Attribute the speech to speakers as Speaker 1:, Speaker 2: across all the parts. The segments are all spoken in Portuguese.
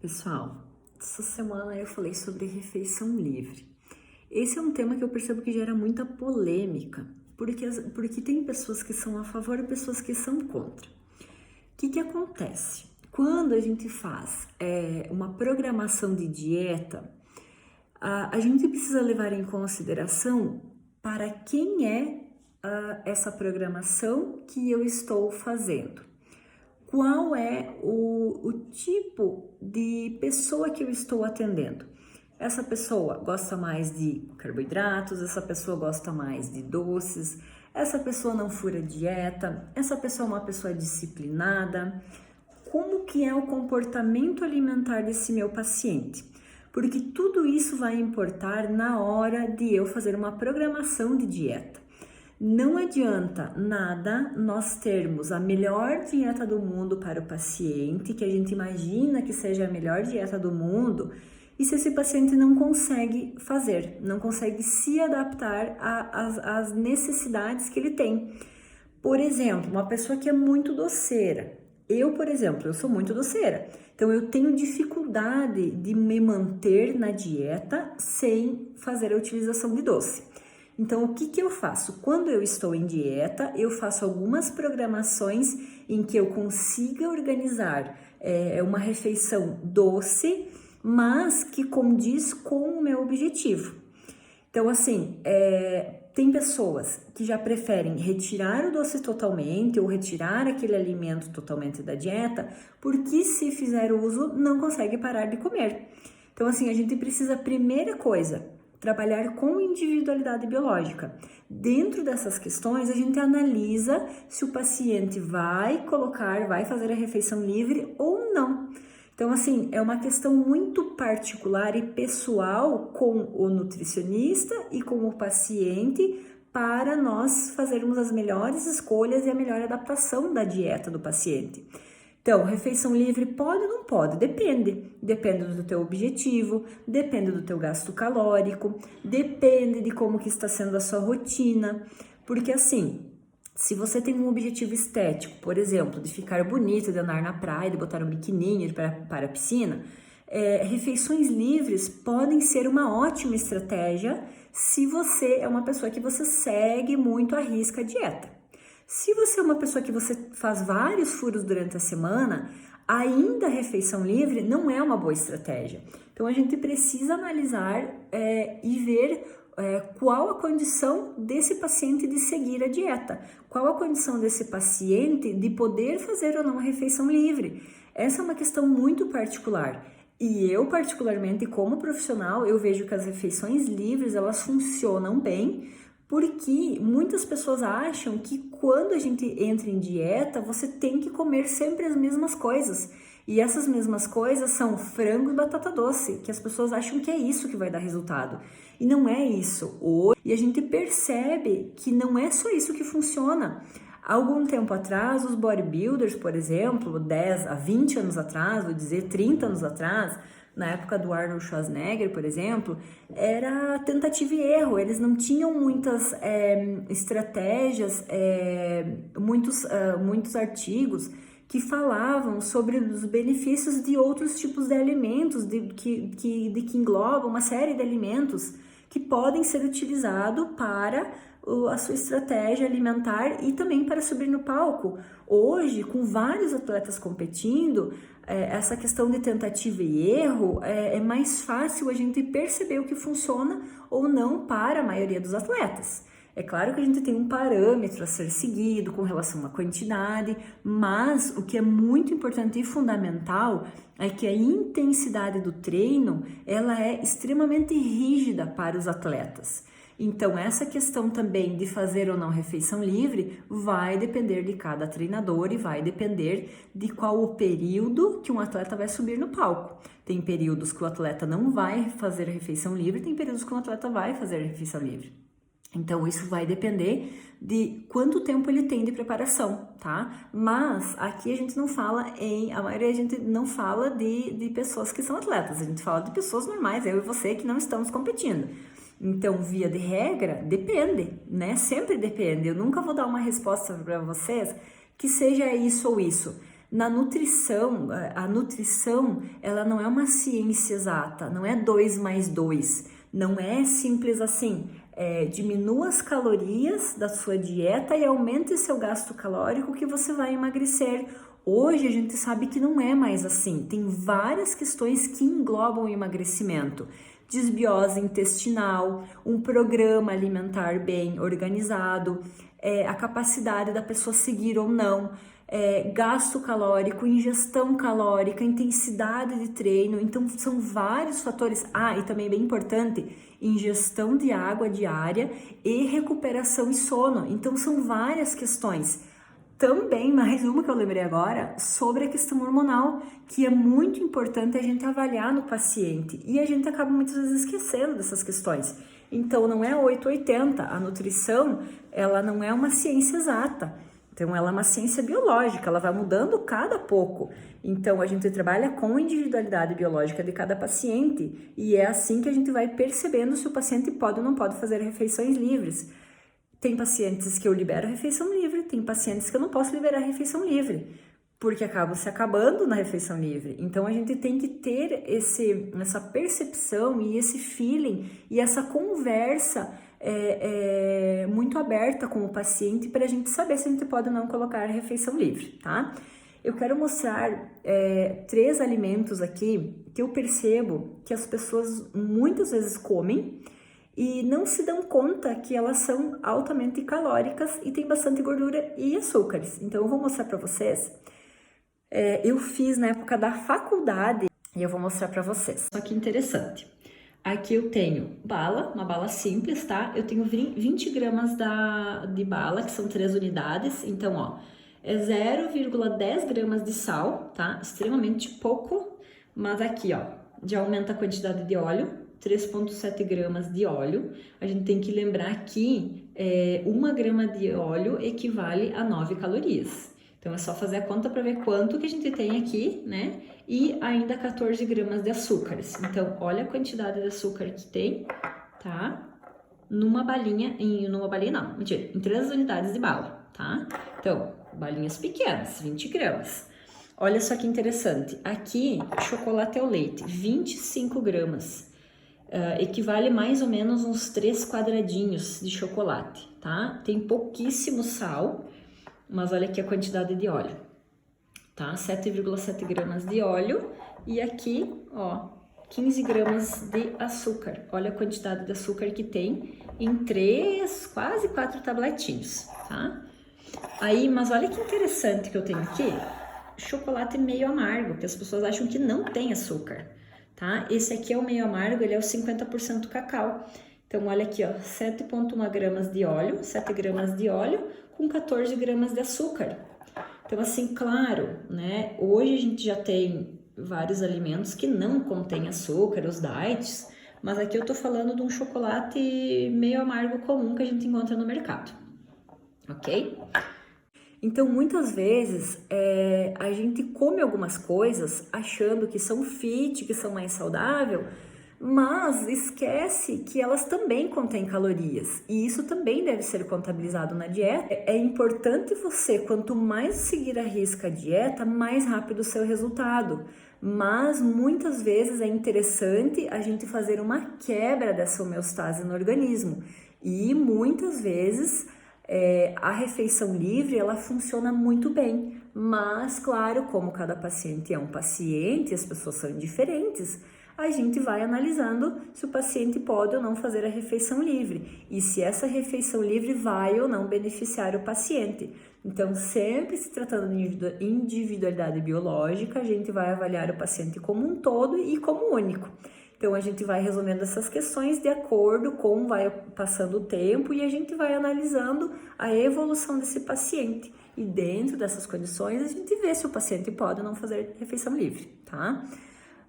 Speaker 1: Pessoal, essa semana eu falei sobre refeição livre. Esse é um tema que eu percebo que gera muita polêmica, porque tem pessoas que são a favor e pessoas que são contra. O que acontece? Quando a gente faz uma programação de dieta, a gente precisa levar em consideração para quem é essa programação que eu estou fazendo. Qual é o tipo de pessoa que eu estou atendendo? Essa pessoa gosta mais de carboidratos, essa pessoa gosta mais de doces, essa pessoa não fura dieta, essa pessoa é uma pessoa disciplinada. Como que é o comportamento alimentar desse meu paciente? Porque tudo isso vai importar na hora de eu fazer uma programação de dieta. Não adianta nada nós termos a melhor dieta do mundo para o paciente, que a gente imagina que seja a melhor dieta do mundo, e se esse paciente não consegue fazer, não consegue se adaptar às necessidades que ele tem. Por exemplo, uma pessoa que é muito doceira. Por exemplo, eu sou muito doceira, então eu tenho dificuldade de me manter na dieta sem fazer a utilização de doce. Então, o que eu faço? Quando eu estou em dieta, eu faço algumas programações em que eu consiga organizar uma refeição doce, mas que condiz com o meu objetivo. Então, assim, tem pessoas que já preferem retirar o doce totalmente ou retirar aquele alimento totalmente da dieta, porque se fizer uso, não consegue parar de comer. Então, assim, a gente precisa, primeira coisa, trabalhar com individualidade biológica. Dentro dessas questões, a gente analisa se o paciente vai fazer a refeição livre ou não. Então, assim, é uma questão muito particular e pessoal com o nutricionista e com o paciente para nós fazermos as melhores escolhas e a melhor adaptação da dieta do paciente. Então, refeição livre pode ou não pode? Depende. Depende do teu objetivo, depende do teu gasto calórico, depende de como que está sendo a sua rotina. Porque assim, se você tem um objetivo estético, por exemplo, de ficar bonito, de andar na praia, de botar um biquininho para a piscina, refeições livres podem ser uma ótima estratégia se você é uma pessoa que você segue muito à risca a dieta. Se você é uma pessoa que você faz vários furos durante a semana, ainda a refeição livre não é uma boa estratégia. Então, a gente precisa analisar e ver qual a condição desse paciente de seguir a dieta, qual a condição desse paciente de poder fazer ou não a refeição livre. Essa é uma questão muito particular. E eu, particularmente, como profissional, eu vejo que as refeições livres, elas funcionam bem, porque muitas pessoas acham que quando a gente entra em dieta, você tem que comer sempre as mesmas coisas. E essas mesmas coisas são frango e batata doce, que as pessoas acham que é isso que vai dar resultado. E não é isso. E a gente percebe que não é só isso que funciona. Há algum tempo atrás, os bodybuilders, por exemplo, 10 a 20 anos atrás, vou dizer 30 anos atrás, na época do Arnold Schwarzenegger, por exemplo, era tentativa e erro. Eles não tinham muitas estratégias, muitos artigos que falavam sobre os benefícios de outros tipos de alimentos, que englobam uma série de alimentos que podem ser utilizados para a sua estratégia alimentar e também para subir no palco. Hoje, com vários atletas competindo, essa questão de tentativa e erro é mais fácil a gente perceber o que funciona ou não para a maioria dos atletas. É claro que a gente tem um parâmetro a ser seguido com relação à quantidade, mas o que é muito importante e fundamental é que a intensidade do treino ela é extremamente rígida para os atletas. Então, essa questão também de fazer ou não refeição livre vai depender de cada treinador e vai depender de qual o período que um atleta vai subir no palco. Tem períodos que o atleta não vai fazer refeição livre, tem períodos que o atleta vai fazer refeição livre. Então, isso vai depender de quanto tempo ele tem de preparação, tá? Mas aqui a gente não fala a maioria a gente não fala de pessoas que são atletas, a gente fala de pessoas normais, eu e você que não estamos competindo. Então, via de regra, depende, né? Sempre depende. Eu nunca vou dar uma resposta para vocês que seja isso ou isso. Na nutrição, a nutrição, ela não é uma ciência exata, não é 2 mais 2, não é simples assim. Diminua as calorias da sua dieta e aumente seu gasto calórico que você vai emagrecer. Hoje a gente sabe que não é mais assim, tem várias questões que englobam o emagrecimento. Desbiose intestinal, um programa alimentar bem organizado, a capacidade da pessoa seguir ou não, gasto calórico, ingestão calórica, intensidade de treino. Então são vários fatores. E também bem importante, ingestão de água diária e recuperação e sono. Então são várias questões. Também, mais uma que eu lembrei agora, sobre a questão hormonal, que é muito importante a gente avaliar no paciente, e a gente acaba muitas vezes esquecendo dessas questões. Então, não é 880, a nutrição, ela não é uma ciência exata, então ela é uma ciência biológica, ela vai mudando cada pouco. Então, a gente trabalha com a individualidade biológica de cada paciente, e é assim que a gente vai percebendo se o paciente pode ou não pode fazer refeições livres. Tem pacientes que eu libero a refeição livre, tem pacientes que eu não posso liberar a refeição livre, porque acabam se acabando na refeição livre. Então, a gente tem que ter essa percepção e esse feeling e essa conversa muito aberta com o paciente para a gente saber se a gente pode ou não colocar a refeição livre, tá? Eu quero mostrar 3 alimentos aqui que eu percebo que as pessoas muitas vezes comem e não se dão conta que elas são altamente calóricas e tem bastante gordura e açúcares. Então, eu vou mostrar para vocês. Eu fiz na época da faculdade e eu vou mostrar para vocês. Só que interessante. Aqui eu tenho uma bala simples, tá? Eu tenho 20 gramas de bala, que são 3 unidades. Então, ó, é 0,10 gramas de sal, tá? Extremamente pouco. Mas aqui, ó, já aumenta a quantidade de óleo. 3,7 gramas de óleo. A gente tem que lembrar que 1 grama de óleo equivale a 9 calorias. Então, é só fazer a conta para ver quanto que a gente tem aqui, né? E ainda 14 gramas de açúcares. Então, olha a quantidade de açúcar que tem, tá? Numa balinha não, mentira, em 3 unidades de bala, tá? Então, balinhas pequenas, 20 gramas. Olha só que interessante. Aqui, chocolate ao leite, 25 gramas. Equivale mais ou menos uns 3 quadradinhos de chocolate, tá? Tem pouquíssimo sal, mas olha aqui a quantidade de óleo, tá? 7,7 gramas de óleo e aqui, ó, 15 gramas de açúcar. Olha a quantidade de açúcar que tem em 3, quase 4 tabletinhos, tá? Aí, mas olha que interessante que eu tenho aqui, chocolate meio amargo, que as pessoas acham que não tem açúcar. Tá? Esse aqui é o meio amargo, ele é o 50% cacau. Então, olha aqui, ó, 7,1 gramas de óleo, 7 gramas de óleo com 14 gramas de açúcar. Então, assim, claro, né? Hoje a gente já tem vários alimentos que não contêm açúcar, os diets, mas aqui eu tô falando de um chocolate meio amargo comum que a gente encontra no mercado, ok? Então, muitas vezes, a gente come algumas coisas achando que são fit, que são mais saudável, mas esquece que elas também contêm calorias e isso também deve ser contabilizado na dieta. É importante você, quanto mais seguir à risca a dieta, mais rápido o seu resultado, mas muitas vezes é interessante a gente fazer uma quebra dessa homeostase no organismo e muitas vezes a refeição livre, ela funciona muito bem, mas claro, como cada paciente é um paciente, as pessoas são diferentes, a gente vai analisando se o paciente pode ou não fazer a refeição livre e se essa refeição livre vai ou não beneficiar o paciente. Então, sempre se tratando de individualidade biológica, a gente vai avaliar o paciente como um todo e como único. Então, a gente vai resolvendo essas questões de acordo com vai passando o tempo e a gente vai analisando a evolução desse paciente. E dentro dessas condições, a gente vê se o paciente pode ou não fazer refeição livre, tá?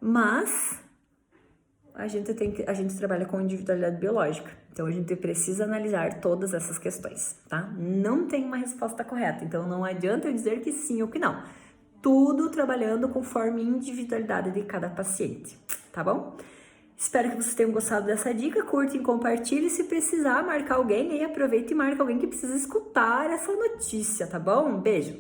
Speaker 1: Mas a gente trabalha com individualidade biológica, então a gente precisa analisar todas essas questões, tá? Não tem uma resposta correta, então não adianta eu dizer que sim ou que não. Tudo trabalhando conforme individualidade de cada paciente, tá bom? Espero que vocês tenham gostado dessa dica, curtem, compartilhem, se precisar marcar alguém, aí aproveita e marca alguém que precisa escutar essa notícia, tá bom? Um beijo!